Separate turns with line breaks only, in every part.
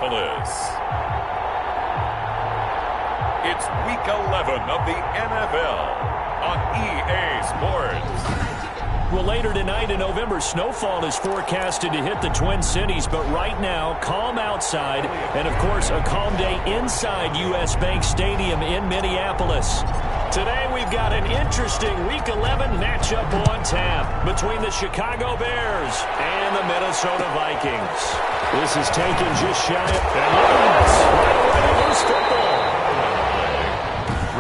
Minneapolis. It's Week 11 of the NFL on EA Sports.
Well, later tonight in November, snowfall is forecasted to hit the Twin Cities, but right now, calm outside, and of course, a calm day inside U.S. Bank Stadium in Minneapolis. Today, we've got an interesting Week 11 matchup on tap between the Chicago Bears and the Minnesota Vikings. This is taken just shy of right away to loose football.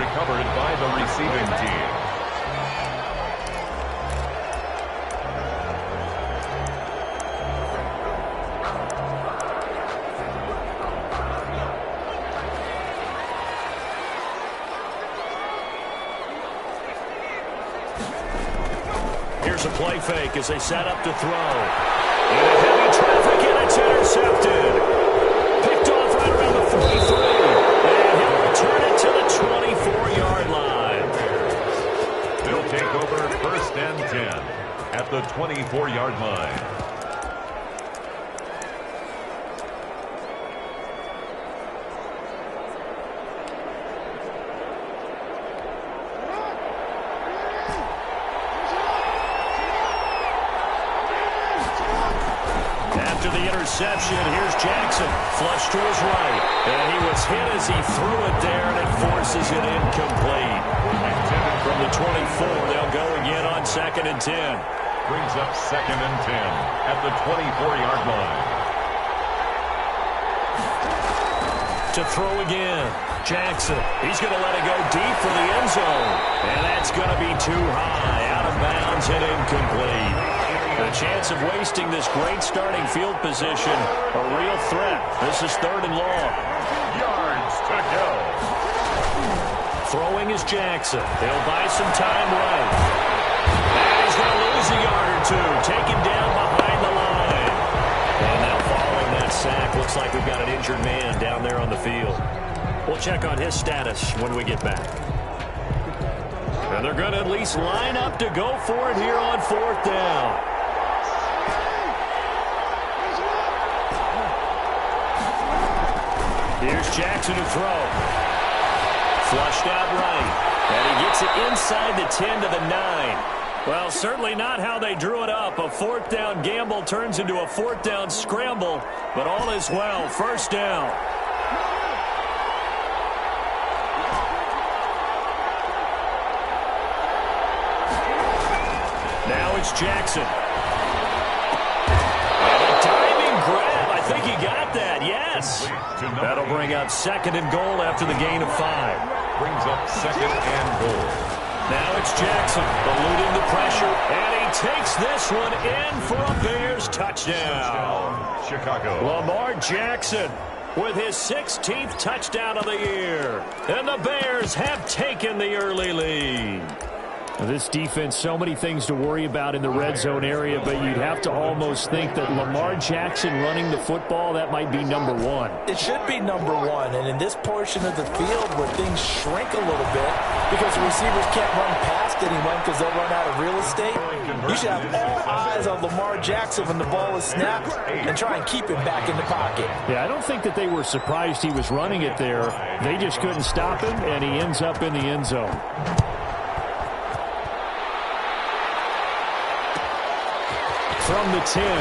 Recovered by the receiving team.
Here's a play fake as they set up to throw. Into heavy traffic, and it's intercepted. Picked off right around the 43. And he'll return it to the 24-yard line.
They'll take over 1st and 10 at the 24-yard line.
Interception. Here's Jackson. Flush to his right. And he was hit as he threw it there, and it forces it incomplete. From the 24, they'll go again on 2nd and 10.
Brings up 2nd and 10 at the 24-yard line.
To throw again. Jackson. He's going to let it go deep for the end zone. And that's going to be too high. Out of bounds and incomplete. The chance of wasting this great starting field position, a real threat. This is 3rd and long.
Yards to go.
Throwing is Jackson. He'll buy some time right. And he's going to lose a yard or two. Taken down behind the line. And now following that sack, looks like we've got an injured man down there on the field. We'll check on his status when we get back. And they're going to at least line up to go for it here on 4th down. Here's Jackson to throw. Flushed out right. And he gets it inside the 10 to the 9. Well, certainly not how they drew it up. A 4th down gamble turns into a 4th down scramble. But all is well. 1st down. Now it's Jackson. I think he got that, yes. That'll bring up 2nd and goal after the gain of 5.
Brings up 2nd and goal.
Now it's Jackson eluding the pressure, and he takes this one in for a Bears touchdown.
Chicago.
Lamar Jackson with his 16th touchdown of the year. And the Bears have taken the early lead. This defense, so many things to worry about in the red zone area, but you'd have to almost think that Lamar Jackson running the football, that might be number 1.
It should be number 1, and in this portion of the field where things shrink a little bit because the receivers can't run past anyone because they'll run out of real estate, you should have all eyes on Lamar Jackson when the ball is snapped and try and keep him back in the pocket.
Yeah, I don't think that they were surprised he was running it there. They just couldn't stop him, and he ends up in the end zone. From the 10. And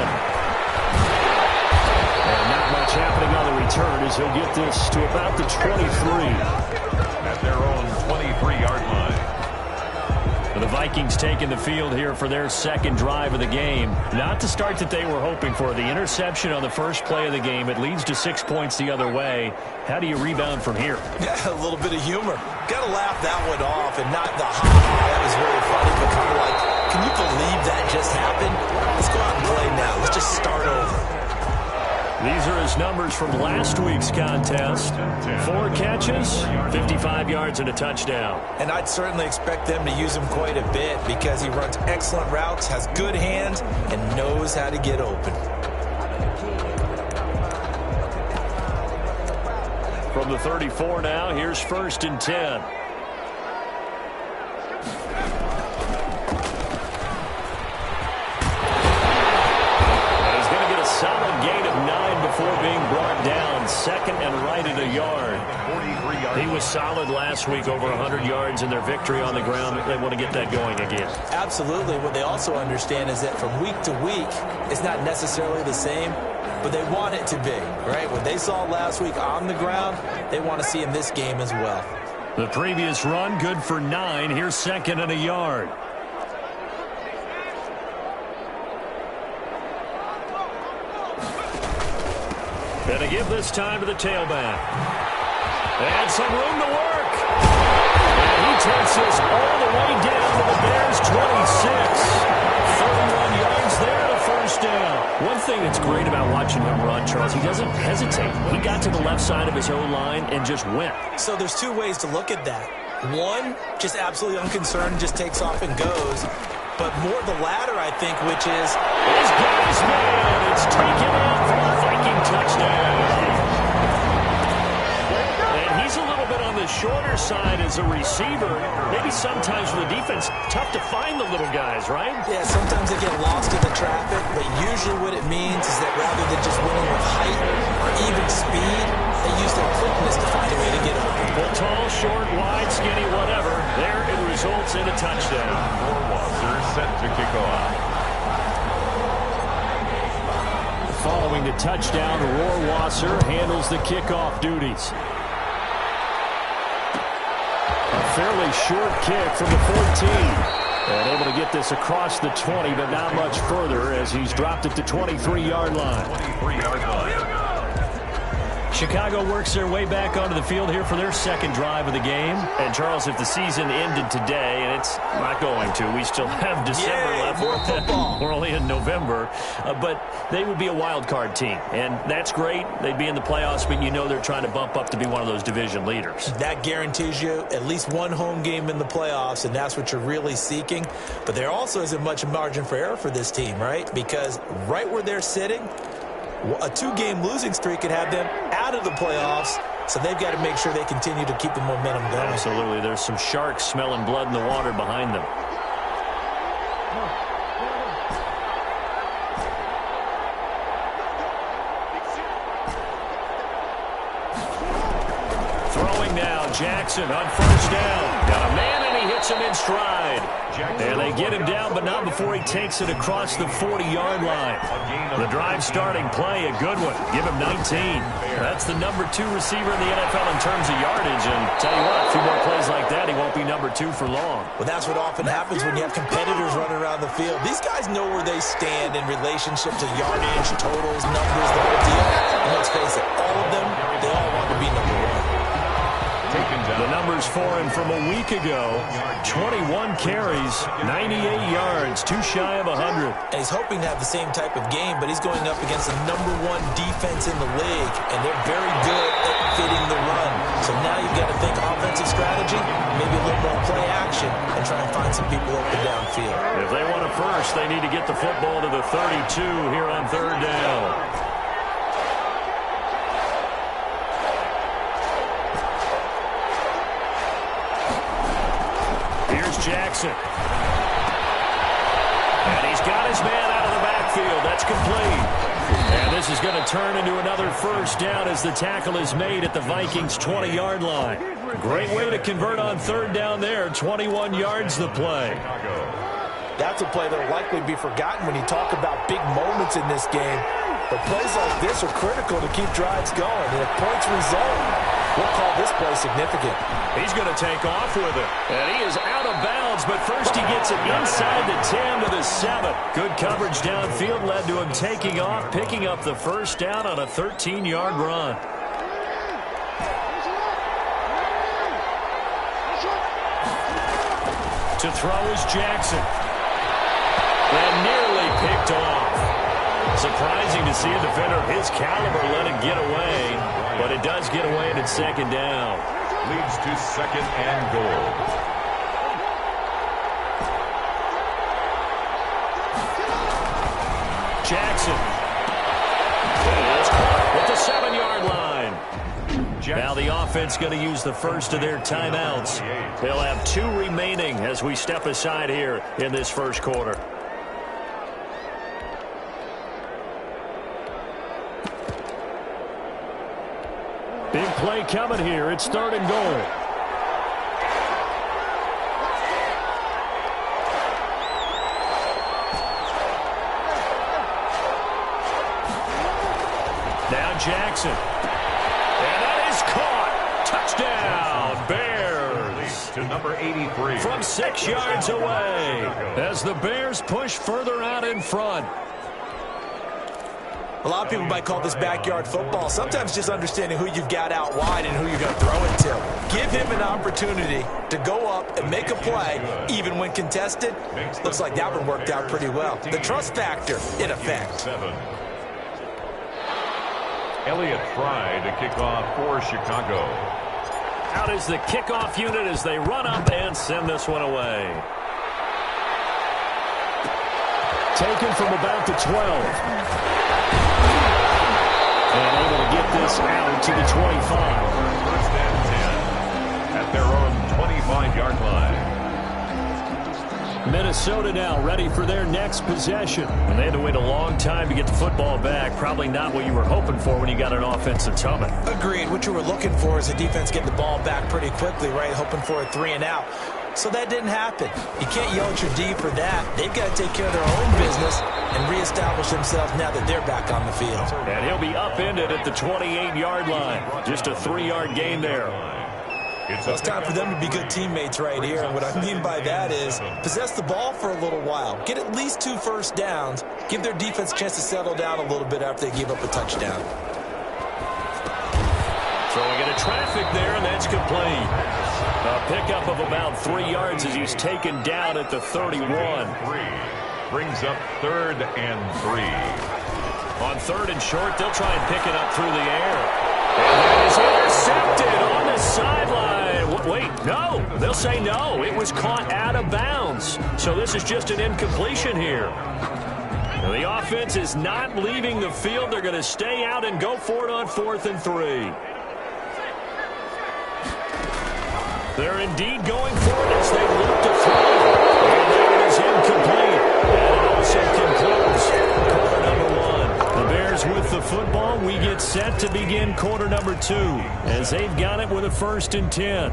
not much happening on the return as he'll get this to about the 23.
At their own 23-yard line.
The Vikings taking the field here for their 2nd drive of the game. Not the start that they were hoping for. The interception on the first play of the game. It leads to 6 points the other way. How do you rebound from here?
Yeah, a little bit of humor. Got to laugh that one off and not the ha-ha. That was really funny, but kind of like, can you believe that just happened? Let's go out and play now. Let's just start over.
These are his numbers from last week's contest. 4 catches, 55 yards, and a touchdown.
And I'd certainly expect them to use him quite a bit because he runs excellent routes, has good hands, and knows how to get open.
From the 34 now, here's 1st and 10. Solid gain of 9 before being brought down. second and right at a yard. He was solid last week, over 100 yards in their victory on the ground. They want to get that going again.
Absolutely. What they also understand is that from week to week, it's not necessarily the same, but they want it to be, right? What they saw last week on the ground, they want to see in this game as well.
The previous run, good for 9. Here's second and a yard. Gonna give this time to the tailback. And some room to work. And he takes this all the way down to the Bears' 26. 31 yards there, the first down. One thing that's great about watching him run, Charles, he doesn't hesitate. He got to the left side of his own line and just went.
So there's two ways to look at that. One, just absolutely unconcerned, just takes off and goes. But more the latter, I think, which is
his guy's man. It's taken in for a Viking touchdown. And he's a little bit on the shorter side as a receiver. Maybe sometimes for the defense, tough to find the little guys, right?
Yeah, sometimes they get lost in the traffic, but usually what it means is that rather than just winning with height or even speed, they use their quickness to find a way to get over.
Well, tall, short, wide, skinny, whatever. There it results in a touchdown.
Rohrwasser set to kick off.
Following the touchdown, Rohrwasser handles the kickoff duties. A fairly short kick from the 14. And able to get this across the 20, but not much further as he's dropped it to 23-yard line.
23-yard line.
Chicago works their way back onto the field here for their second drive of the game. And, Charles, if the season ended today, and it's not going to, we still have December left.
More football.
We're only in November. But they would be a wild card team. And that's great. They'd be in the playoffs, but you know they're trying to bump up to be one of those division leaders.
That guarantees you at least one home game in the playoffs, and that's what you're really seeking. But there also isn't much margin for error for this team, right? Because right where they're sitting, a two-game losing streak could have them out of the playoffs, so they've got to make sure they continue to keep the momentum going.
Absolutely. There's some sharks smelling blood in the water behind them. Throwing now, Jackson on first down. Got a man, and he hits him in stride. And they get him down, but not before he takes it across the 40-yard line. The drive starting play, a good one. Give him 19. That's the number 2 receiver in the NFL in terms of yardage. And tell you what, a few more plays like that, he won't be number 2 for long.
Well, that's what often happens when you have competitors running around the field. These guys know where they stand in relationship to yardage, totals, numbers, the whole deal. And let's face it, all of them, they all want to be number 1.
The numbers for him from a week ago, 21 carries, 98 yards, too shy of 100.
And he's hoping to have the same type of game, but he's going up against the number 1 defense in the league, and they're very good at fitting the run. So now you've got to think offensive strategy, maybe a little more play action, and try and find some people open downfield.
If they want a first, they need to get the football to the 32 here on third down. Jackson. And he's got his man out of the backfield. That's complete. And this is going to turn into another first down as the tackle is made at the Vikings' 20-yard line. Great way to convert on third down there. 21 yards the play.
That's a play that will likely be forgotten when you talk about big moments in this game. But plays like this are critical to keep drives going. And if points result, we'll call this play significant.
He's going to take off with it. And he is out of bounds, but first he gets it inside the 10 to the 7. Good coverage downfield led to him taking off, picking up the first down on a 13-yard run. To throw is Jackson. And nearly picked off. Surprising to see a defender of his caliber let it get away, but it does get away and it's second down.
Leads to second and goal.
Jackson. It's caught at the 7-yard line. Now the offense going to use the first of their timeouts. They'll have 2 remaining as we step aside here in this first quarter. Big play coming here. It's 3rd and goal. Now Jackson. And that is caught. Touchdown, Bears.
To number 83.
From 6 yards away as the Bears push further out in front.
A lot of people might call this backyard football. Sometimes just understanding who you've got out wide and who you're going to throw it to. Give him an opportunity to go up and make a play, even when contested. Looks like that one worked out pretty well. The trust factor in effect.
Elliott Fry to kick off for Chicago.
Out is the kickoff unit as they run up and send this one away. Taken from about the 12. And able to get this out to the 25.
First and 10 at their own 25-yard line.
Minnesota now ready for their next possession. And they had to wait a long time to get the football back. Probably not what you were hoping for when you got an offense that's humming.
Agreed. What you were looking for is a defense getting the ball back pretty quickly, right? Hoping for a 3 and out. So that didn't happen. You can't yell at your D for that. They've got to take care of their own business and reestablish themselves now that they're back on the field.
And he'll be upended at the 28-yard line. Just a 3-yard gain there.
Well, it's time for them to be good teammates right here. And what I mean by that is possess the ball for a little while. Get at least 2 first downs. Give their defense a chance to settle down a little bit after they give up a touchdown.
Throwing into traffic there, and that's complete. A pickup of about 3 yards as he's taken down at the 31.
Brings up 3rd and 3.
On 3rd and short, they'll try and pick it up through the air. And that is intercepted on the sideline. Wait, no. They'll say no. It was caught out of bounds. So this is just an incompletion here. Now the offense is not leaving the field. They're going to stay out and go for it on 4th and 3. They're indeed going for it as they look to throw. And there it is, incomplete. And it also concludes quarter number 1. The Bears with the football. We get set to begin quarter number 2 as they've got it with a 1st and 10.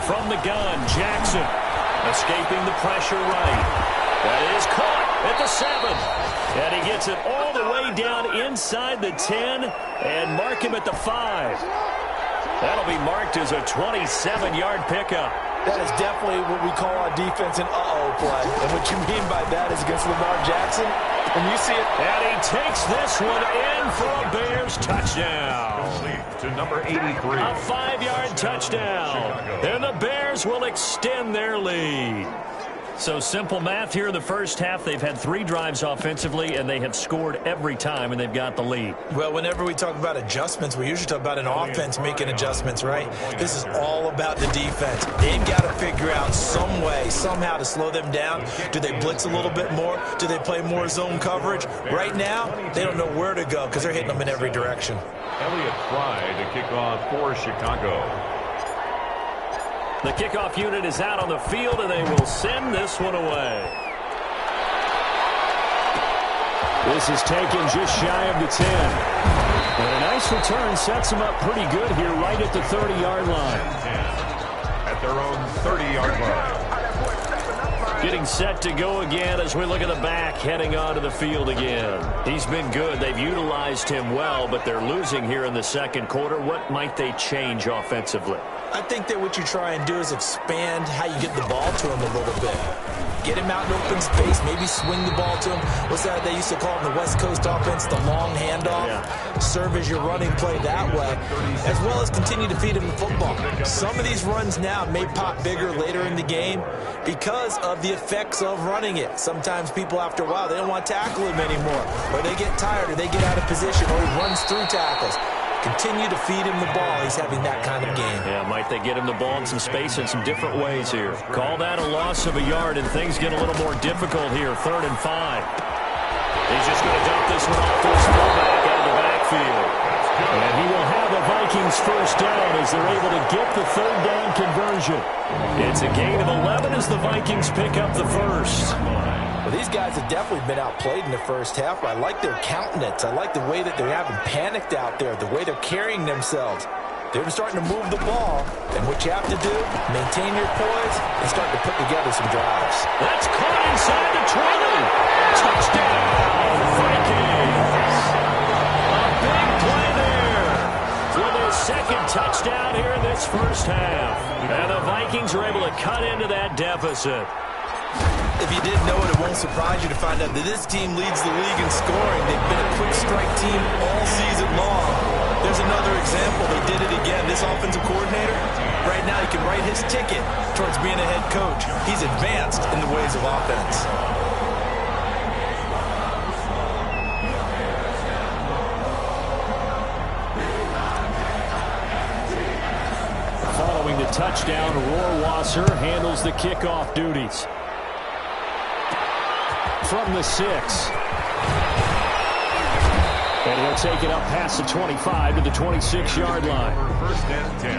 From the gun, Jackson escaping the pressure right. That is caught at the 7. And he gets it all the way down inside the 10 and mark him at the 5. That'll be marked as a 27-yard pickup.
That is definitely what we call our defense an uh-oh play. And what you mean by that is against Lamar Jackson. When you see it.
And he takes this one in for a Bears touchdown.
To number 83.
A 5-yard touchdown. And the Bears will extend their lead. So simple math here in the first half. They've had 3 drives offensively, and they have scored every time, and they've got the lead.
Well, whenever we talk about adjustments, we usually talk about an offense making adjustments, right? This is all about the defense. They've got to figure out some way, somehow to slow them down. Do they blitz a little bit more? Do they play more zone coverage? Right now, they don't know where to go because they're hitting them in every direction.
Elliott Fry to kick off for Chicago.
The kickoff unit is out on the field, and they will send this one away. This is taken just shy of the 10. And a nice return sets them up pretty good here right at the 30-yard line.
At their own 30-yard line.
Getting set to go again as we look at the back heading onto the field again. He's been good. They've utilized him well, but they're losing here in the second quarter. What might they change offensively?
I think that what you try and do is expand how you get the ball to him a little bit. Get him out in open space, maybe swing the ball to him. What's that they used to call in the West Coast offense, the long handoff? Yeah. Serve as your running play that way, as well as continue to feed him the football. Some of these runs now may pop bigger later in the game because of the effects of running it. Sometimes people, after a while, they don't want to tackle him anymore, or they get tired, or they get out of position, or he runs through tackles. Continue to feed him the ball. He's having that kind of game.
Yeah, might they get him the ball in some space in some different ways here. Call that a loss of a yard, and things get a little more difficult here. 3rd and 5. He's just going to dump this one off to his fullback out of the backfield. And he will have a Vikings first down as they're able to get the third down conversion. It's a gain of 11 as the Vikings pick up the first.
Well, these guys have definitely been outplayed in the first half. I like their countenance. I like the way that they haven't panicked out there, the way they're carrying themselves. They're starting to move the ball, and what you have to do, maintain your poise and start to put together some drives.
That's caught inside the 20. Touchdown, Vikings. A big play there for their second touchdown here in this first half. And the Vikings are able to cut into that deficit.
If you didn't know it, it won't surprise you to find out that this team leads the league in scoring. They've been a quick strike team all season long. There's another example. They did it again. This offensive coordinator, right now he can write his ticket towards being a head coach. He's advanced in the ways of offense.
Following the touchdown, Rohrwasser handles the kickoff duties. From the 6. And he'll take it up past the 25 to the 26-yard line.
First and 10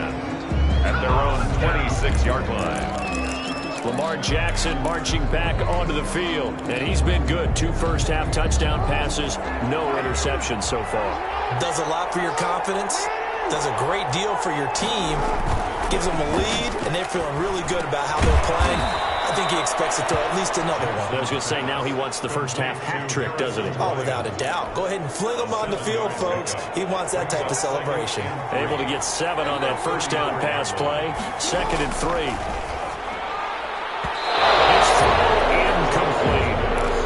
at their own 26-yard line.
Lamar Jackson marching back onto the field. And he's been good. 2 first-half touchdown passes, no interceptions so far.
Does a lot for your confidence. Does a great deal for your team. Gives them a lead, and they're feeling really good about how they're playing. I think he expects to throw at least another one.
I was going to say, now he wants the first half hat trick, doesn't he?
Oh, without a doubt. Go ahead and fling him on the field, folks. He wants that type of celebration.
Able to get 7 on that first down pass play. 2nd and 3. It's throw incomplete.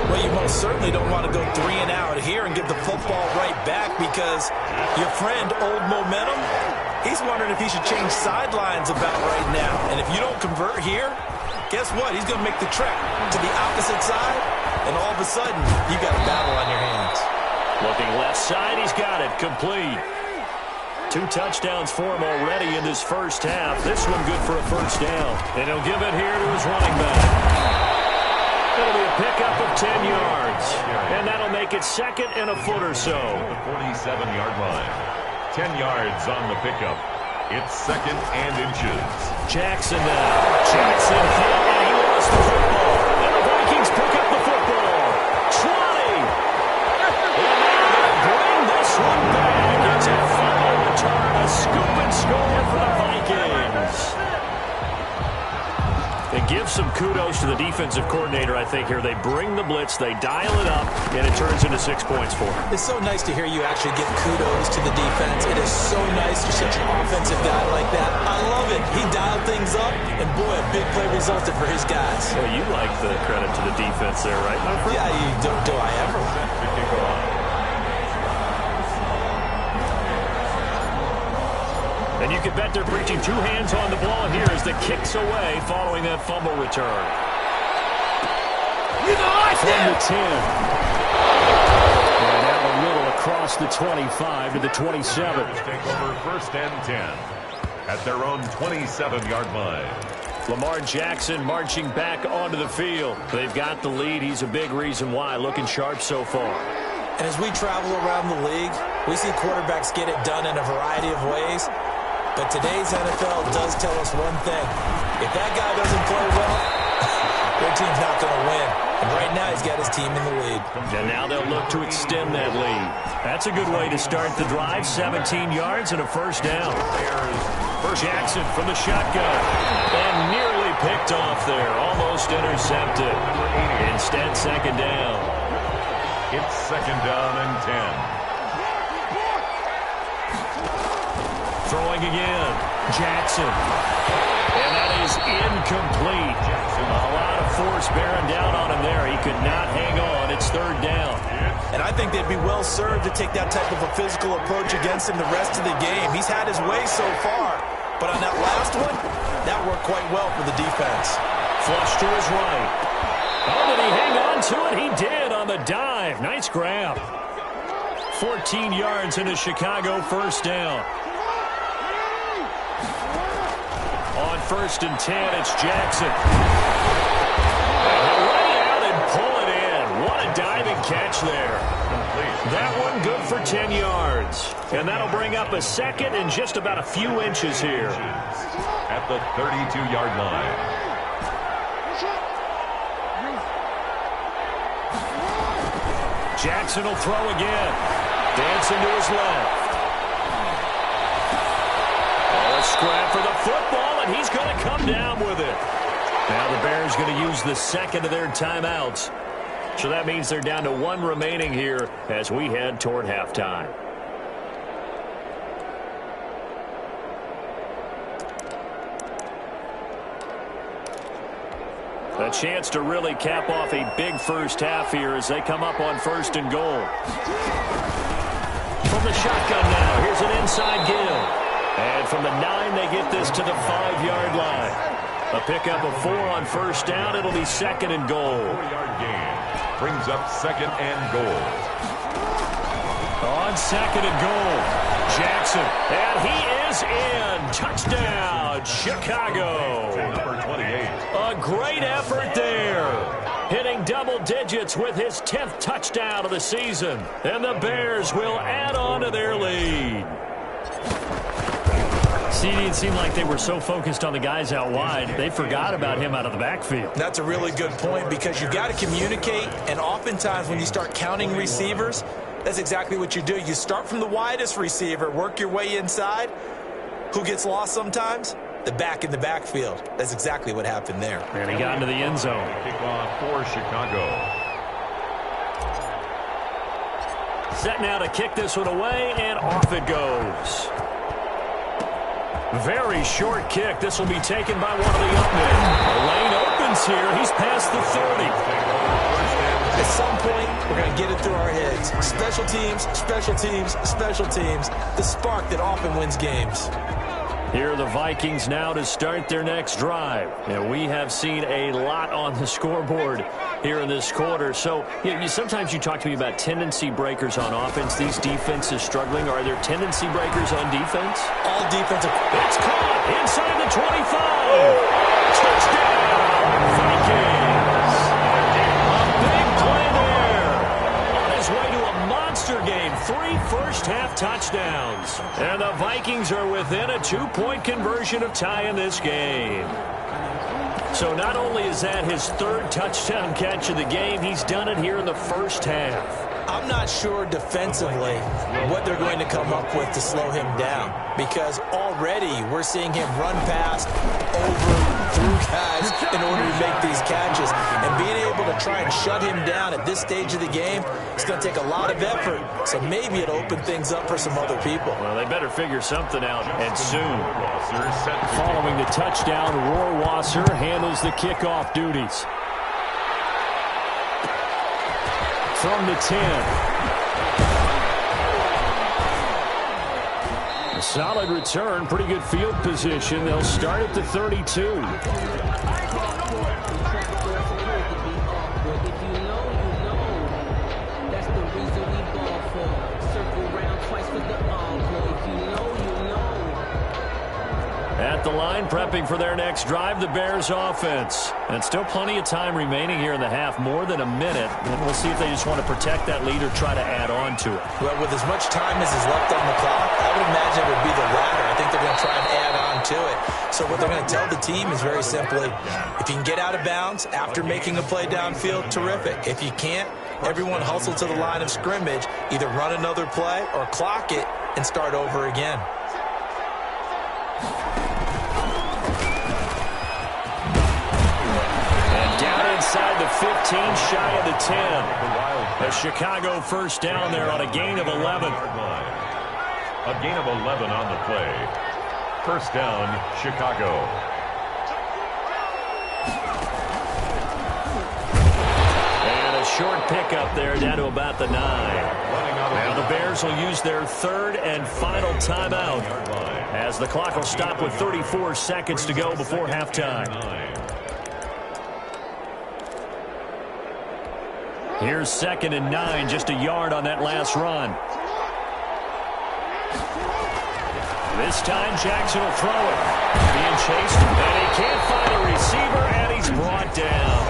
Well, you most certainly don't want to go 3 and out here and give the football right back because your friend, Old Momentum, he's wondering if he should change sidelines about right now. And if you don't convert here, guess what? He's going to make the trek to the opposite side, and all of a sudden, you got a battle on your hands.
Looking left side, he's got it. Complete. 2 touchdowns for him already in this first half. This one good for a first down. And he'll give it here to his running back. It'll be a pickup of 10 yards. And that'll make it 2nd and a foot or so.
The 47-yard line. 10 yards on the pickup. It's 2nd and inches.
Jackson now. Jackson hit, and he lost the football. And the Vikings pick up the football. 20. And they're going to bring this one back. It's a final return, a scoop and score for the Vikings. They give some kudos to the defensive coordinator, I think, here. They bring the blitz, they dial it up, and it turns into 6 points for them.
It's so nice to hear you actually give kudos to the defense. It is so nice you're such an offensive guy like that. I love it. He dialed things up, and boy, a big play resulted for his guys.
Well, you like the credit to the defense there, right, my friend?
Yeah, do I ever?
And you can bet they're preaching 2 hands on the ball here as the kick's away following that fumble return. From the 10. And now a little across the 25 to the 27.
Take over 1st and 10 at their own 27-yard line.
Lamar Jackson marching back onto the field. They've got the lead. He's a big reason why. Looking sharp so far.
And as we travel around the league, we see quarterbacks get it done in a variety of ways. But today's NFL does tell us one thing. If that guy doesn't play well, their team's not going to win. And right now he's got his team in the lead.
And now they'll look to extend that lead. That's a good way to start the drive. 17 yards and a first down. Jackson from the shotgun. And nearly picked off there. Almost intercepted. Instead, 2nd down.
It's 2nd down and 10.
Throwing again. Jackson. And that is incomplete. A lot of force bearing down on him there. He could not hang on. It's 3rd down.
And I think they'd be well served to take that type of a physical approach against him the rest of the game. He's had his way so far. But on that last one, that worked quite well for the defense.
Flush to his right. Oh, did he hang on to it? He did on the dive. Nice grab. 14 yards into Chicago, first down. On 1st and 10, it's Jackson. And he'll run it out and pull it in. What a diving catch there. That one good for 10 yards. And that'll bring up a second and just about a few inches here.
At the 32-yard line.
Jackson will throw again. Dancing to his left. Oh, a scrap for the football, and he's going to come down with it. Now the Bears going to use the second of their timeouts. So that means they're down to one remaining here as we head toward halftime. A chance to really cap off a big first half here as they come up on 1st and goal. From the shotgun now, here's an inside give. And from the 9, they get this to the 5-yard line. A pickup of 4 on 1st down. It'll be 2nd and goal.
4-yard gain brings up 2nd and goal.
On 2nd and goal, Jackson. And he is in. Touchdown, Chicago.
Number 28.
A great effort there. Hitting double digits with his 10th touchdown of the season. And the Bears will add on to their lead. It seemed like they were so focused on the guys out wide, they forgot about him out of the backfield.
That's a really good point because you got to communicate, and oftentimes when you start counting receivers, that's exactly what you do. You start from the widest receiver, work your way inside. Who gets lost sometimes? The back in the backfield. That's exactly what happened there.
And he got into the end zone.
Kickoff for Chicago.
Set now to kick this one away, and off it goes. Very short kick. This will be taken by one of the young men. The lane opens here. He's past the 30.
At some point, we're going to get it through our heads. Special teams, special teams, special teams. The spark that often wins games.
Here are the Vikings now to start their next drive. And we have seen a lot on the scoreboard here in this quarter. So sometimes you talk to me about tendency breakers on offense. These defenses struggling. Are there tendency breakers on defense?
All defensive.
It's caught inside the 25. Touchdown, Vikings. A big play there. On his way to a monster game. 3 first-half touchdowns. And the Vikings are within a 2-point conversion of tying this game. So not only is that his 3rd touchdown catch of the game, he's done it here in the first half.
I'm not sure defensively what they're going to come up with to slow him down because already we're seeing him run past, over, through guys in order to make these catches. And being able to try and shut him down at this stage of the game, it's going to take a lot of effort. So maybe it'll open things up for some other people.
Well, they better figure something out, and soon. Following the touchdown, Rohrwasser handles the kickoff duties. From the 10. A solid return, pretty good field position. They'll start at the 32. At the line, prepping for their next drive, the Bears offense. And still plenty of time remaining here in the half, more than a minute. And we'll see if they just want to protect that lead or try to add on to it.
Well, with as much time as is left on the clock, I would imagine it would be the latter. I think they're going to try and add on to it. So what they're going to tell the team is very simply, if you can get out of bounds after making a play downfield, terrific. If you can't, everyone hustle to the line of scrimmage, either run another play or clock it and start over again.
Inside the 15, shy of the 10. A Chicago first down there on a gain of 11.
A gain of 11 on the play. First down, Chicago.
And a short pickup there down to about the 9. Now the Bears will use their 3rd and final timeout as the clock will stop with 34 seconds to go before halftime. Here's 2nd and 9, just a yard on that last run. This time Jackson will throw it. Being chased, and he can't find a receiver, and he's brought down.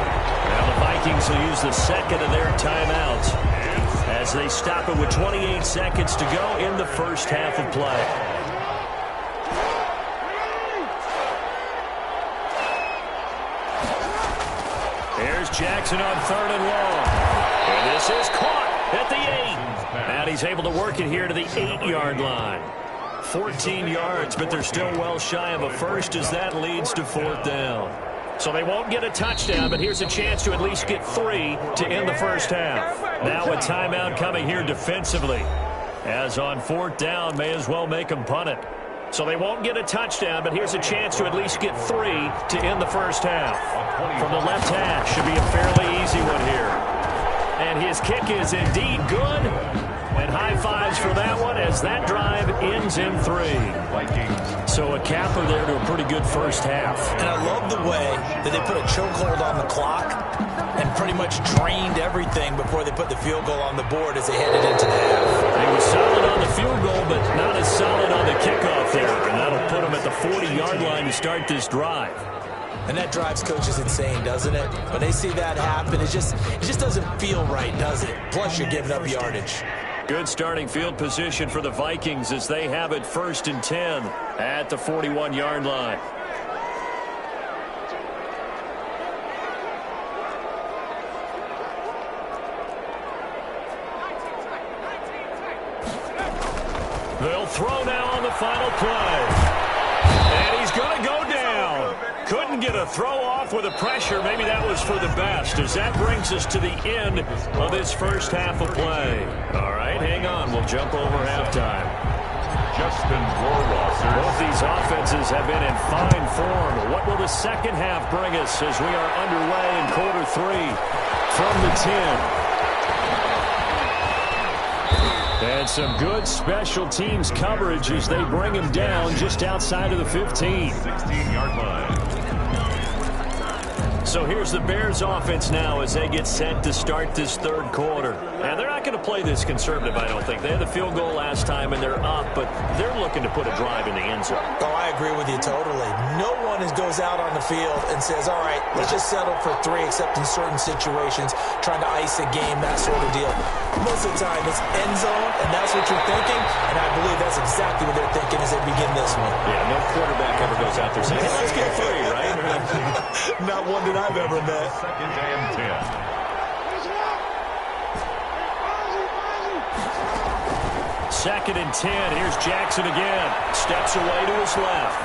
Now the Vikings Vikings will use the second of their timeouts as they stop it with 28 seconds to go in the first half of play. Here's Jackson on 3rd and long. And this is caught at the 8. And he's able to work it here to the 8-yard line. 14 yards, but they're still well shy of a first as that leads to 4th down. So they won't get a touchdown, but here's a chance to at least get 3 to end the first half. Now a timeout coming here defensively. As on 4th down, may as well make them punt it. So they won't get a touchdown, but here's a chance to at least get 3 to end the first half. From the left hash, should be a fairly easy one here. And his kick is indeed good. And high fives for that one as that drive ends in 3. So a capper there to a pretty good first half.
And I love the way that they put a chokehold on the clock and pretty much drained everything before they put the field goal on the board as they headed into the half.
He was solid on the field goal, but not as solid on the kickoff there. And that'll put him at the 40-yard line to start this drive.
And that drives coaches insane, doesn't it? When they see that happen, it just doesn't feel right, does it? Plus, you're giving up yardage.
Good starting field position for the Vikings as they have it 1st and 10 at the 41-yard line. They'll throw now on the final play. And he's going to go down. Couldn't get a throw off with the pressure. Maybe that was for the best, as that brings us to the end of this first half of play. All right, hang on. We'll jump over halftime.
Justin Rohrwasser.
Both these offenses have been in fine form. What will the second half bring us as we are underway in quarter 3 from the 10? And some good special teams coverage as they bring him down just outside of the 15.
16-yard line.
So here's the Bears offense now as they get set to start this 3rd quarter. And they're not going to play this conservative, I don't think. They had the field goal last time and they're up, but they're looking to put a drive in the end zone.
Oh, I agree with you totally. No one goes out on the field and says, all right, let's just settle for 3, except in certain situations, trying to ice a game, that sort of deal. Most of the time, it's end zone, and that's what you're thinking, and I believe that's exactly what they're thinking as they begin this one.
Yeah, no quarterback ever goes out there saying, hey, let's get 3, right?
Not one that I've ever met.
2nd and 10.
Second and 10. Here's Jackson again. Steps away to his left.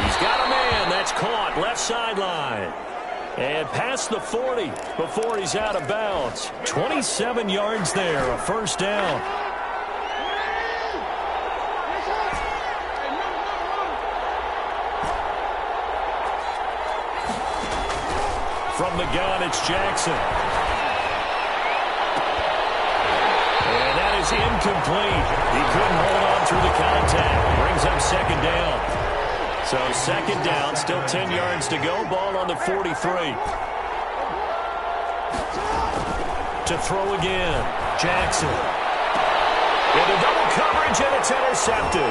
He's got a man. That's caught. Left sideline. And past the 40 before he's out of bounds. 27 yards there. A first down. From the gun, it's Jackson. Incomplete. He couldn't hold on through the contact. Brings up 2nd down. So 2nd down, still 10 yards to go. Ball on the 43. To throw again. Jackson. Into double coverage, and it's intercepted.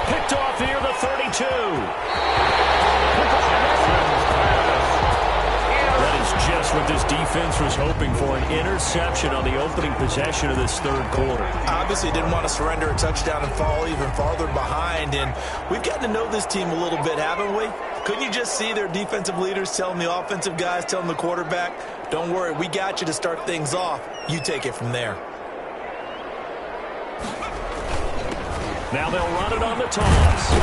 Picked off here, the 32. Just what this defense was hoping for, an interception on the opening possession of this 3rd quarter.
Obviously didn't want to surrender a touchdown and fall even farther behind, and we've gotten to know this team a little bit, haven't we? Couldn't you just see their defensive leaders telling the offensive guys, telling the quarterback, don't worry, we got you to start things off. You take it from there.
Now they'll run it on the toss.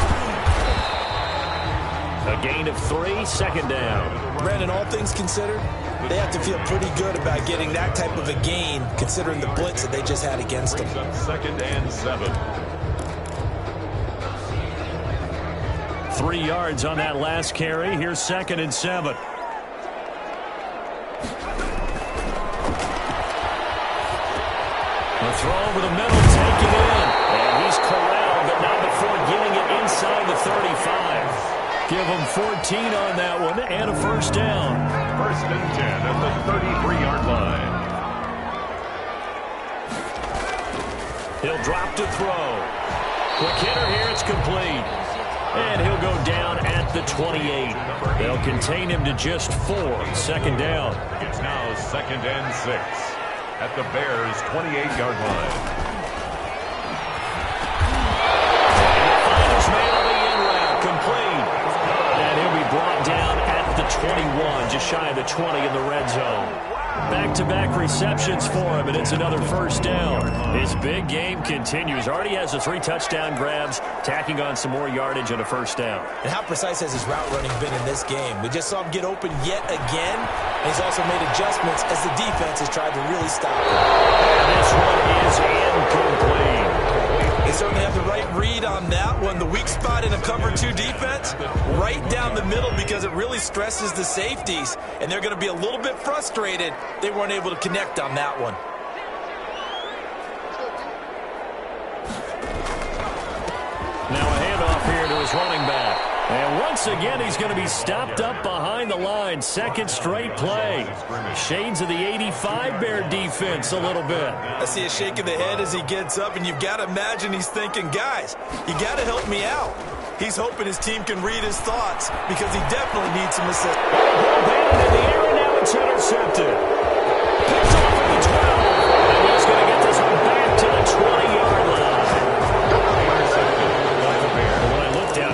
A gain of 3, 2nd down.
Brandon, all things considered, they have to feel pretty good about getting that type of a gain, considering the blitz that they just had against them.
2nd and 7.
3 yards on that last carry. Here's 2nd and 7. A throw over the middle, taken in. And he's corralled, but not before getting it inside the 35. Give him 14 on that one and a first down.
1st and 10 at the 33-yard line.
He'll drop to throw. Quick hitter here, it's complete. And he'll go down at the 28. They'll contain him to just 4. Second down.
It's now 2nd and 6 at the Bears' 28-yard line.
Finds man on the in route, complete. And he'll be brought down at the 21, just shy of the 20 in the red zone. Back-to-back receptions for him, and it's another first down. His big game continues. Already has the 3 touchdown grabs, tacking on some more yardage and a first down.
And how precise has his route running been in this game? We just saw him get open yet again, and he's also made adjustments as the defense has tried to really stop him.
And this one is incomplete.
They certainly have the right read on that one. The weak spot in a cover 2 defense, right down the middle because it really stresses the safeties, and they're going to be a little bit frustrated they weren't able to connect on that one.
Now a handoff here to his running back. And once again, he's going to be stopped up behind the line. Second straight play. Shades of the 85 Bear defense a little bit.
I see a shake of the head as he gets up, and you've got to imagine he's thinking, guys, you got to help me out. He's hoping his team can read his thoughts because he definitely needs some assistance.
Ball in the air, and now it's intercepted. Picked off at the 12. And he's going to get this one back to the 20-yard line.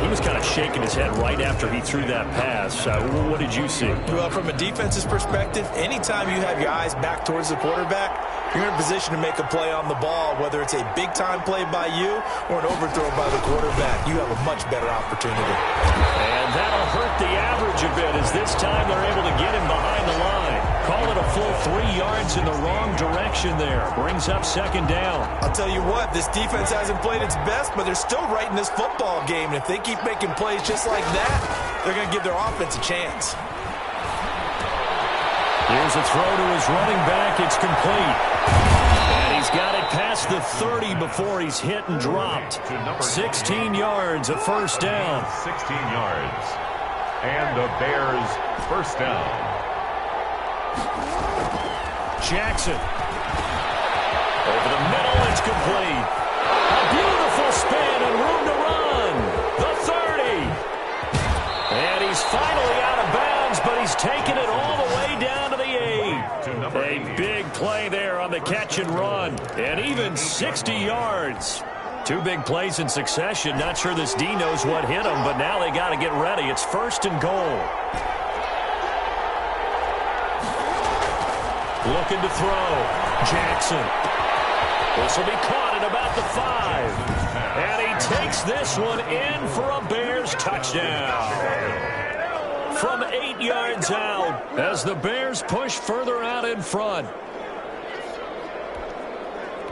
He was kind of shaking his head right after he threw that pass. What did you see?
Well, from a defense's perspective, anytime you have your eyes back towards the quarterback, you're in a position to make a play on the ball, whether it's a big-time play by you or an overthrow by the quarterback. You have a much better opportunity.
And that'll hurt the average a bit as this time they're able to get him behind the line. Call it a full 3 yards in the wrong direction there. Brings up second down.
I'll tell you what, this defense hasn't played its best, but they're still right in this football game. And if they keep making plays just like that, they're going to give their offense a chance.
Here's a throw to his running back. It's complete. And he's got it past the 30 before he's hit and dropped. 16 yards, a first down.
16 yards. And the Bears' first down.
Jackson. Over the middle, it's complete. A beautiful spin and room to run. The 30. And he's finally out of bounds, but he's taken it all the way down to the 8. A big play there on the catch and run. And even 60 yards. 2 big plays in succession. Not sure this D knows what hit him, but now they got to get ready. It's first and goal. Looking to throw. Jackson. This will be caught at about the 5. And he takes this one in for a Bears touchdown. From 8 yards out as the Bears push further out in front.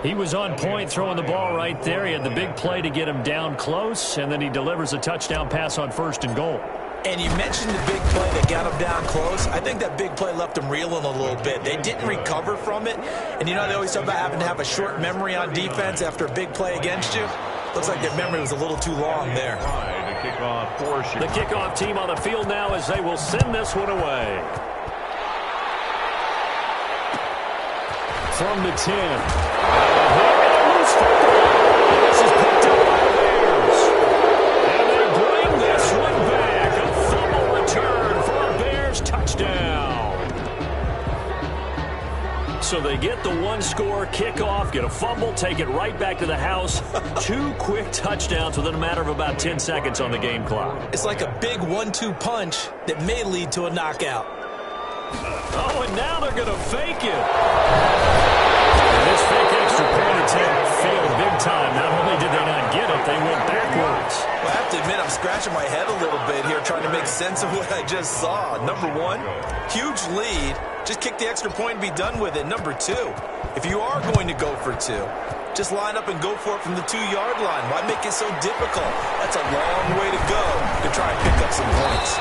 He was on point throwing the ball right there. He had the big play to get him down close, and then he delivers a touchdown pass on first and goal.
And you mentioned the big play that got him down close. I think that big play left him reeling a little bit. They didn't recover from it. And, you know, they always talk about having to have a short memory on defense after a big play against you. Looks like their memory was a little too long there.
The kickoff team on the field now as they will send this one away. From the 10. This is picked up by the Bears. And they bring this one back. A fumble return for a Bears touchdown. So they get the 1-score kickoff, get a fumble, take it right back to the house. 2 quick touchdowns within a matter of about 10 seconds on the game clock.
It's like a big 1-2 punch that may lead to a knockout.
Oh, and now they're going to fake it. And this fake extra point attempt failed big time. Not only did they not get it, they went backwards.
Well, I have to admit, I'm scratching my head a little bit here trying to make sense of what I just saw. Number 1, huge lead. Just kick the extra point and be done with it. Number 2, if you are going to go for 2, just line up and go for it from the 2-yard line. Why make it so difficult? That's a long way to go to try and pick up some points.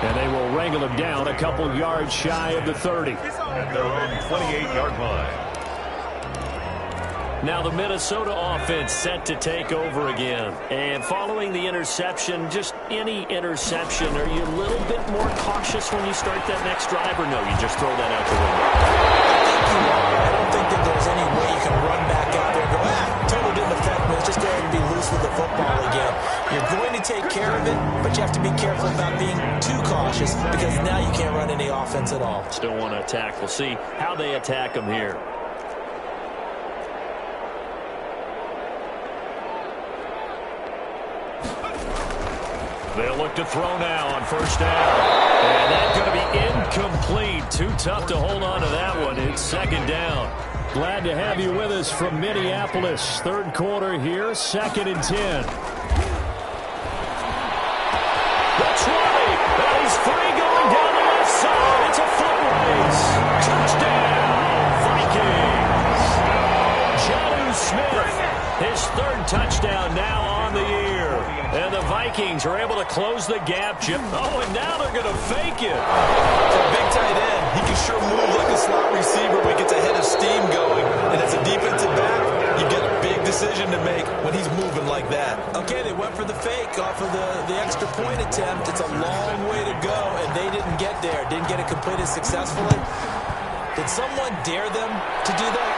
And they will wrangle him down a couple yards shy of the 30.
At their own 28-yard line.
Now the Minnesota offense set to take over again. And following the interception, just any interception, are you a little bit more cautious when you start that next drive, or no, you just throw that out the window?
I don't think that there's any way you can run back out there and go, totally didn't affect me. Let's just go ahead and be loose with the football again. You're going to take care of it, but you have to be careful about being too cautious because now you can't run any offense at all.
Still want to attack. We'll see how they attack them here. They'll look to throw now on first down. And that's going to be incomplete. Too tough to hold on to that one. It's second down. Glad to have you with us from Minneapolis. Third quarter here, 2nd and 10. That's right. And he's free going down the left side. It's a foot race. Touchdown, Vikings. Jonnu Smith, his 3rd touchdown now on the year. And the Vikings are able to close the gap, Jim. Oh, and now they're going to fake it.
For a big tight end, he can sure move like a slot receiver when he gets a head of steam going. And as a defensive back, you get a big decision to make when he's moving like that. Okay, they went for the fake off of the extra point attempt. It's a long way to go, and they didn't get there. Didn't get it completed successfully. Did someone dare them to do that?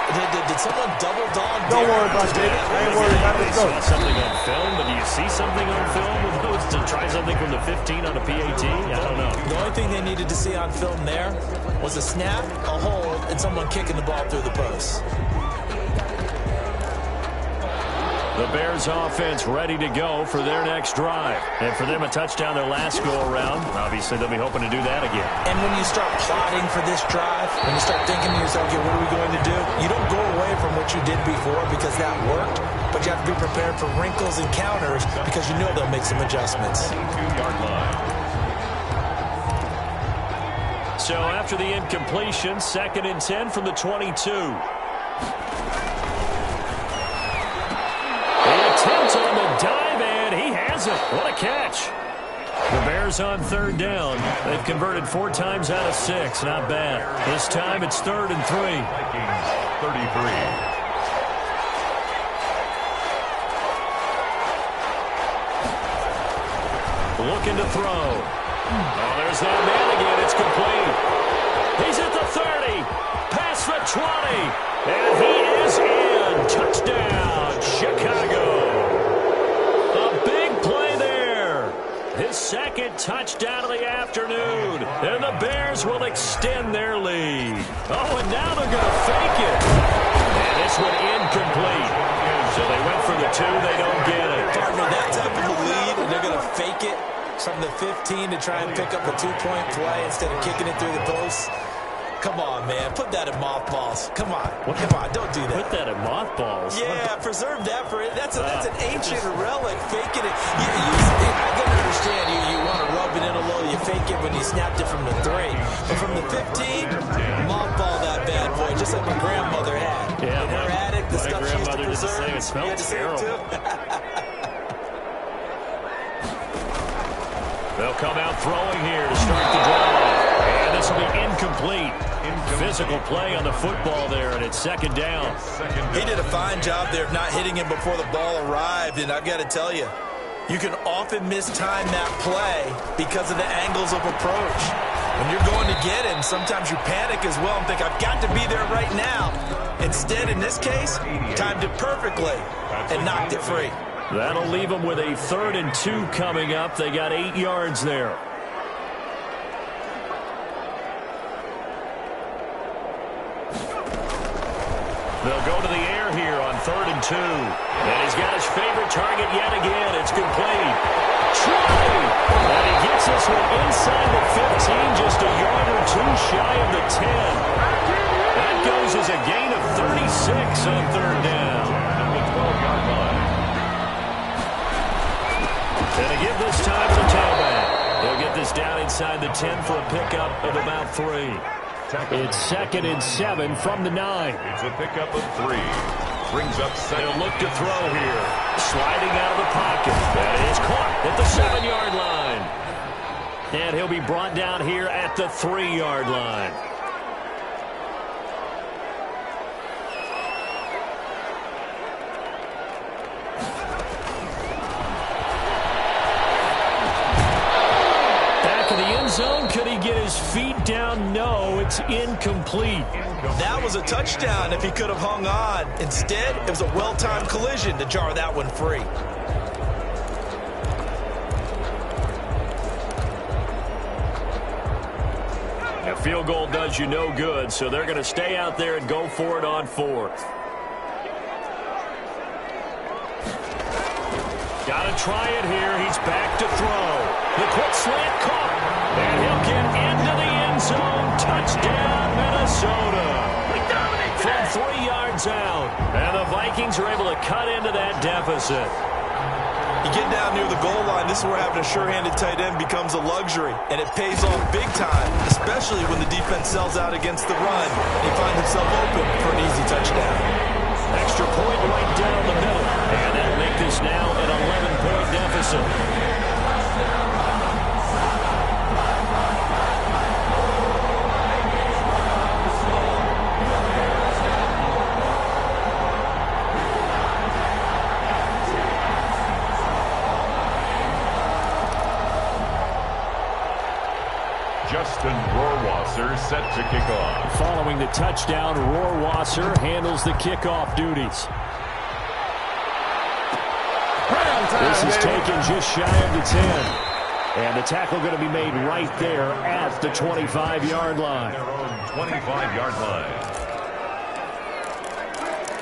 Did someone double dog dare
Don't worry about it. I ain't worried about it.
They saw something on film, but do you see something on film with those to try something from the 15 on a PAT? I don't know.
The only thing they needed to see on film there was a snap, a hold, and someone kicking the ball through the post.
The Bears offense ready to go for their next drive. And for them, a touchdown their last go-around. Obviously, they'll be hoping to do that again.
And when you start plotting for this drive, when you start thinking to yourself, okay, what are we going to do? You don't go away from what you did before because that worked, but you have to be prepared for wrinkles and counters because you know they'll make some adjustments.
22-yard line.
So after the incompletion, 2nd and 10 from the 22. Attempt on the dive, and he has it. What a catch. The Bears on 3rd down. They've converted 4 times out of 6. Not bad. This time it's 3rd and 3.
Vikings 33.
Looking to throw. Oh, there's that man again. It's complete. He's at the 30. Past the 20. And he is in. Touchdown, Chicago. A big play there. His 2nd touchdown of the afternoon. And the Bears will extend their lead. Oh, and now they're going to fake it. And this one incomplete. So they went for the 2. They don't get it.
Partner, that type of a lead, and they're going to fake it from the 15 to try and pick up a 2-point play instead of kicking it through the post. Come on, man. Put that in mothballs. Come on. Come on. Don't do that.
Put that in mothballs.
Yeah, preserve that for it. That's an ancient relic. Faking it. I can understand you want to rub it in a little. You fake it when you snapped it from the 3. But from the 15, mothball that bad boy, just like my grandmother had.
Yeah,
in her attic, the stuff she used to preserve.
It smelled terrible. They'll come out throwing here to start the drive. And this will be incomplete. Physical play on the football there, and it's 2nd down.
He did a fine job there of not hitting him before the ball arrived, and I've got to tell you, you can often mistime that play because of the angles of approach. When you're going to get him, sometimes you panic as well and think, I've got to be there right now. Instead, in this case, timed it perfectly and knocked it free.
That'll leave them with a 3rd and 2 coming up. They got 8 yards there. They'll go to the air here on 3rd and 2. And he's got his favorite target yet again. It's complete. Try! And he gets this one inside the 15, just a yard or 2 shy of the 10. That goes as a gain of 36 on 3rd down.
At the 12-yard line.
And to give this time to the tailback. They'll get this down inside the 10 for a pickup of about 3. It's 2nd and 7 from the 9.
It's a pickup of 3. Brings up 2nd.
They'll look to throw here. Sliding out of the pocket. That is caught at the 7-yard line. And he'll be brought down here at the 3-yard line. Zone. Could he get his feet down? No, it's incomplete.
That was a touchdown if he could have hung on. Instead, it was a well-timed collision to jar that one free.
field goal does you no good, so they're going to stay out there and go for it on fourth. Got to try it here. He's back to throw. The quick slant caught. And he'll get into the end zone. Touchdown, Minnesota. From 3 yards out. And the Vikings are able to cut into that deficit.
You get down near the goal line, this is where having a sure-handed tight end becomes a luxury. And it pays off big time, especially when the defense sells out against the run. He finds himself open for an easy touchdown.
Extra point right down the middle. And that'll make this now an 11-point deficit.
Justin Rohrwasser set to kick off.
Following the touchdown, Rohrwasser handles the kickoff duties. This is taken just shy of the 10. And the tackle going to be made right there at the 25-yard line.
Their own 25-yard line.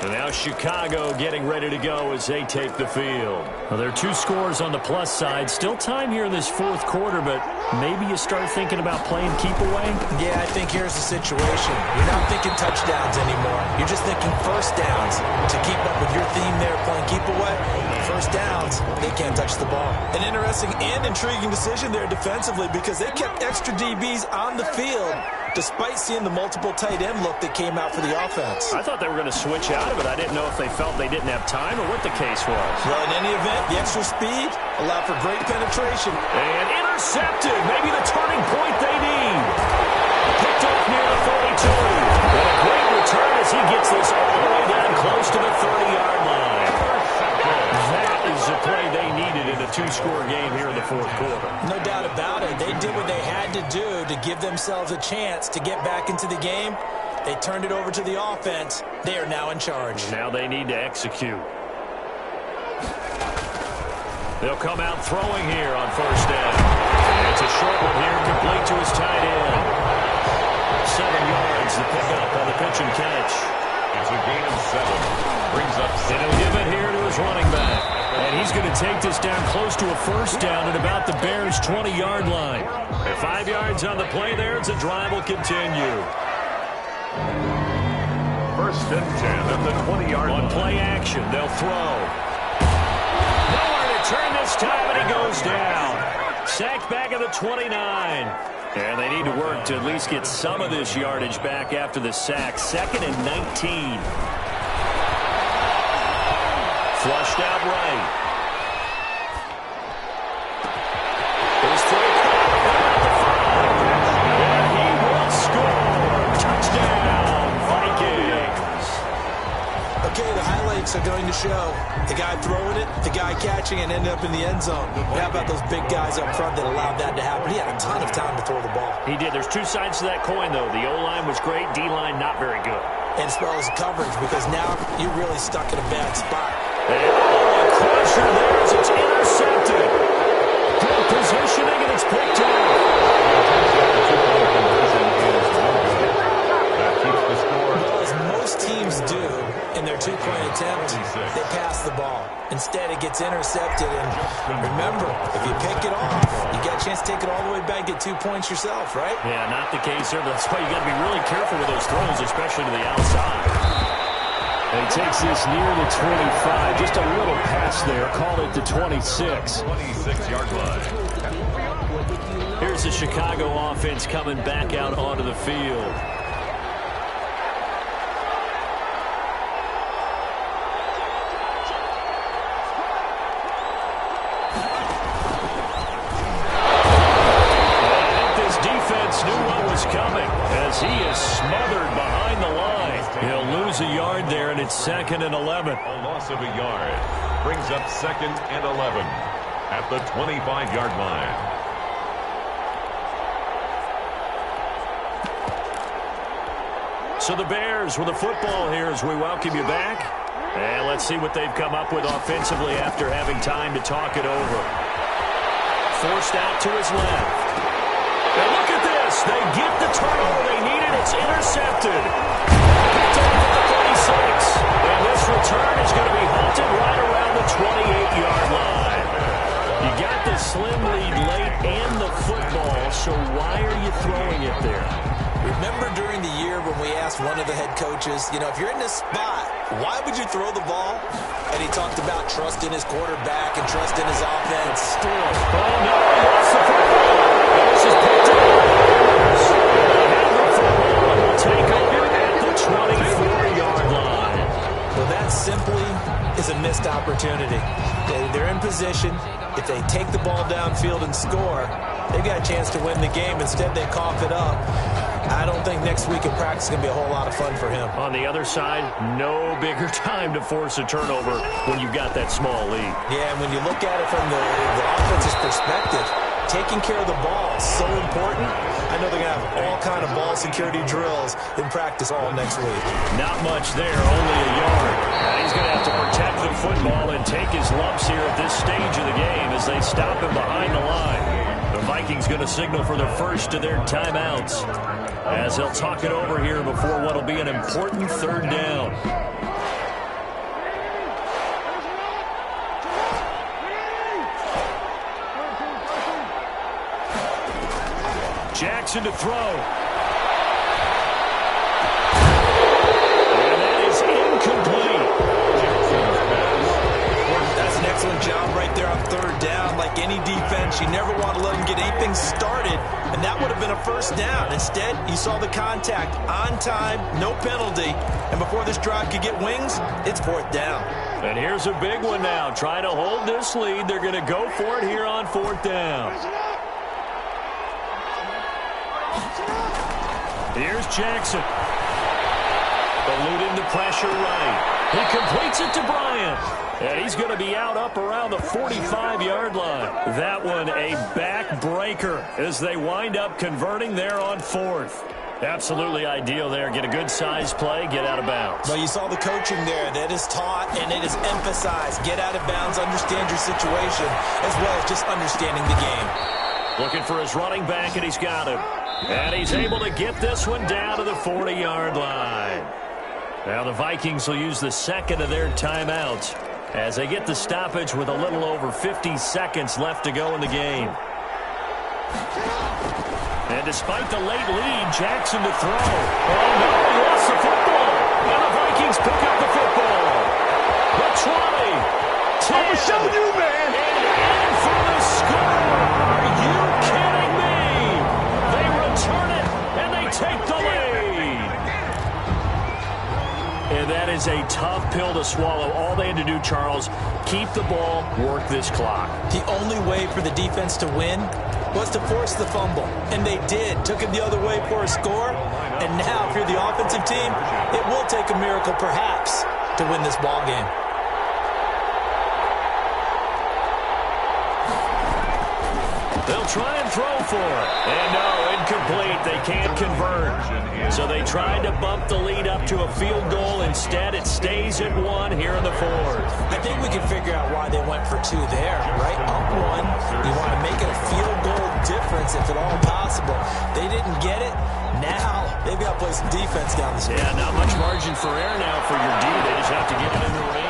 And now Chicago getting ready to go as they take the field. Well, there are 2 scores on the plus side. Still time here in this fourth quarter, but maybe you start thinking about playing keep away?
Yeah, I think here's the situation. You're not thinking touchdowns anymore. You're just thinking first downs. To keep up with your theme there, playing keep away, first downs, they can't touch the ball. An interesting and intriguing decision there defensively because they kept extra DBs on the field despite seeing the multiple tight end look that came out for the offense.
I thought they were going to switch out of it. I didn't know if they felt they didn't have time or what the case was.
Well, in any event, the extra speed allowed for great penetration.
And intercepted. Maybe the turning point they need. Picked up near the 32. And a great return as he gets this all the way down close to the 30-yard line. That is the play they needed in a 2-score game here in the fourth quarter.
No doubt about it. They did what they had to do to give themselves a chance to get back into the game. They turned it over to the offense. They are now in charge.
Now they need to execute. They'll come out throwing here on first down. And it's a short one here, complete to his tight end. 7 yards to pick up on the pitch and catch.
It's a gain of 7. Brings up 7.
And he'll give it here to his running back. And he's going to take this down close to a first down at about the Bears' 20-yard line. At 5 yards on the play there, the drive will continue.
First and 10 at the 20-yard line.
On play action, they'll throw. Nowhere to turn this time, and he goes down. Sacked back at the 29. And they need to work to at least get some of this yardage back after the sack. 2nd and 19. Flushed out right. His throw and he will score. Touchdown, Vikings.
Okay, the highlights are going to show the guy throwing it, the guy catching it, and end up in the end zone. How about those big guys up front that allowed that to happen? He had a ton of time to throw the ball.
He did. There's 2 sides to that coin, though. The O-line was great. D-line not very good.
And as well as coverage, because now you're really stuck in a bad spot.
And a crusher there as it's intercepted. Good positioning, and it's picked off.
That keeps the score.
Well, as most teams do in their 2-point attempt, they pass the ball. Instead, it gets intercepted. And remember, if you pick it off, you got a chance to take it all the way back, get 2 points yourself, right?
Yeah, not the case here. That's why you got to be really careful with those throws, especially to the outside. And he takes this near the 25. Just a little pass there. Call it the 26.
26-yard line.
Here's the Chicago offense coming back out onto the field. Coming as he is smothered behind the line. He'll lose a yard there, and it's 2nd and 11.
A loss of a yard brings up 2nd and 11 at the 25-yard line.
So the Bears with the football here as we welcome you back. And let's see what they've come up with offensively after having time to talk it over. Forced out to his left. Now look at this. They get the turnover It's intercepted. Picked off at the 36. And this return is going to be halted right around the 28-yard line. You got the slim lead late and the football, so why are you throwing it there?
Remember during the year when we asked one of the head coaches, if you're in this spot, why would you throw the ball? And he talked about trust in his quarterback and trust in his offense.
Still, oh no, he lost the football. This is picked up. Have the football and will take over at the 24-yard line.
Well, that simply is a missed opportunity. They're in position. If they take the ball downfield and score, they've got a chance to win the game. Instead, they cough it up. I don't think next week in practice is going to be a whole lot of fun for him.
On the other side, no bigger time to force a turnover when you've got that small lead.
Yeah, and when you look at it from the offense's perspective, taking care of the ball is so important. I know they're going to have all kind of ball security drills in practice all next week.
Not much there, only a yard. And he's going to have to protect the football and take his lumps here at this stage of the game as they stop him behind the line. The Vikings going to signal for the first of their timeouts as they'll talk it over here before what will be an important third down. Jackson to throw. And that is incomplete.
That's an excellent job right there on third down. Like any defense, you never want to let them get anything started, and that would have been a first down. Instead, you saw the contact on time, no penalty, and before this drive could get wings, it's fourth down.
And here's a big one now. Trying to hold this lead. They're going to go for it here on fourth down. Here's Jackson. Eluding the pressure right. He completes it to Bryant. And he's going to be out up around the 45-yard line. That one a backbreaker as they wind up converting there on fourth. Absolutely ideal there. Get a good size play, get out of bounds.
Well, you saw the coaching there. That is taught and it is emphasized. Get out of bounds, understand your situation, as well as just understanding the game.
Looking for his running back, and he's got him. And he's able to get this one down to the 40-yard line. Now the Vikings will use the second of their timeouts as they get the stoppage with a little over 50 seconds left to go in the game. And despite the late lead, Jackson to throw. Oh, no, he lost the football. And the Vikings pick up the football. The 20, 10.
I'm showing you, man.
And for the score. Are you kidding me? They return it, and they take the lead. And that is a tough pill to swallow. All they had to do, Charles, keep the ball, work this clock.
The only way for the defense to win was to force the fumble, and they did. Took it the other way for a score, and now if you're the offensive team, it will take a miracle perhaps to win this ball game.
They'll try and throw for it. And no, incomplete. They can't convert. So they tried to bump the lead up to a field goal. Instead, it stays at one here in the fourth.
I think we can figure out why they went for two there, right? Up one, you want to make it a field goal difference if at all possible. They didn't get it. Now they've got to play some defense down the stretch.
Yeah, not much margin for error now for your D. They just have to get it in the range.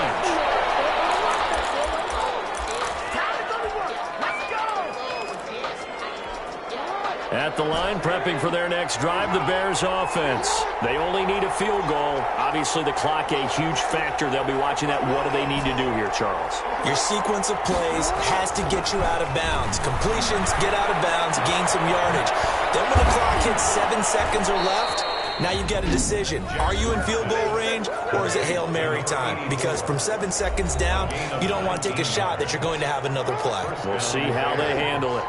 At the line, prepping for their next drive, the Bears offense. They only need a field goal. Obviously, the clock a huge factor. They'll be watching that. What do they need to do here, Charles?
Your sequence of plays has to get you out of bounds. Completions, get out of bounds, gain some yardage. Then when the clock hits 7 seconds or left, now you've got a decision. Are you in field goal range, or is it Hail Mary time? Because from 7 seconds down, you don't want to take a shot that you're going to have another play.
We'll see how they handle it.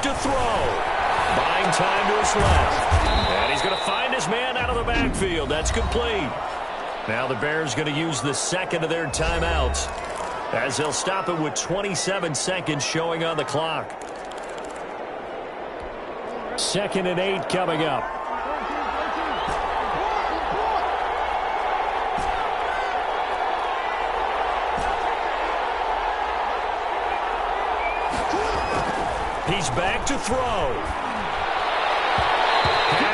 To throw. Buying time to his left. And he's going to find his man out of the backfield. That's complete. Now the Bears going to use the second of their timeouts as they'll stop it with 27 seconds showing on the clock. 2nd and 8 coming up. He's back to throw.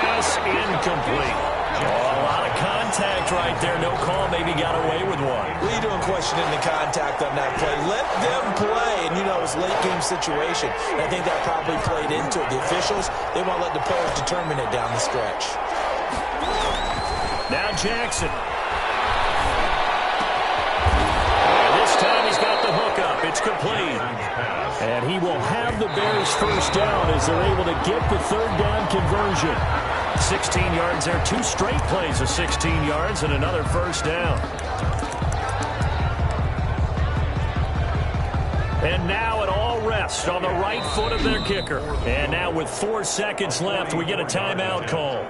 Pass incomplete. Oh, a lot of contact right there. No call. Maybe got away with one.
What are you doing questioning the contact on that play? Let them play. And, you know, it's a late-game situation. And I think that probably played into it. The officials, they won't let the players determine it down the stretch.
Now Jackson. And this time he's got the hookup. It's complete. And he will have the Bears first down as they're able to get the third down conversion. 16 yards there. 2 straight plays of 16 yards and another first down. And now it all rests on the right foot of their kicker. And now with 4 seconds left, we get a timeout call.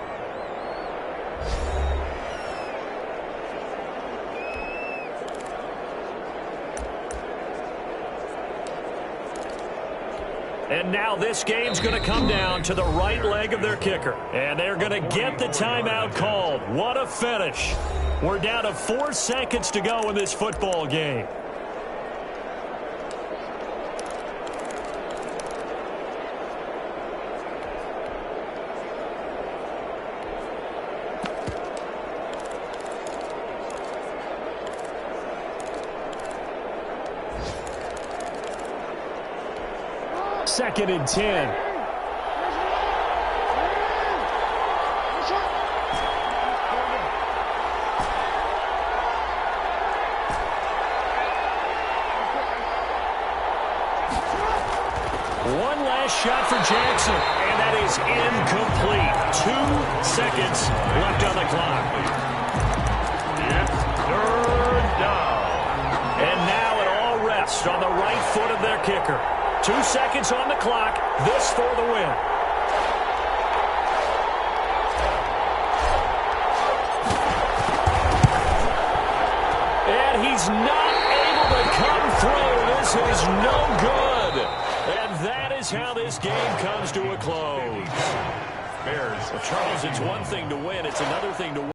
And now this game's going to come down to the right leg of their kicker. And they're going to get the timeout called. What a finish. We're down to 4 seconds to go in this football game. Second and 10. One last shot for Jackson, and that is incomplete. 2 seconds left on the clock.
It's third down.
And now it all rests on the right foot of their kicker. 2 seconds on the clock. This for the win. And he's not able to come through. This is no good. And that is how this game comes to a close.
Bears.
Well, Charles, it's one thing to win. It's another thing to win.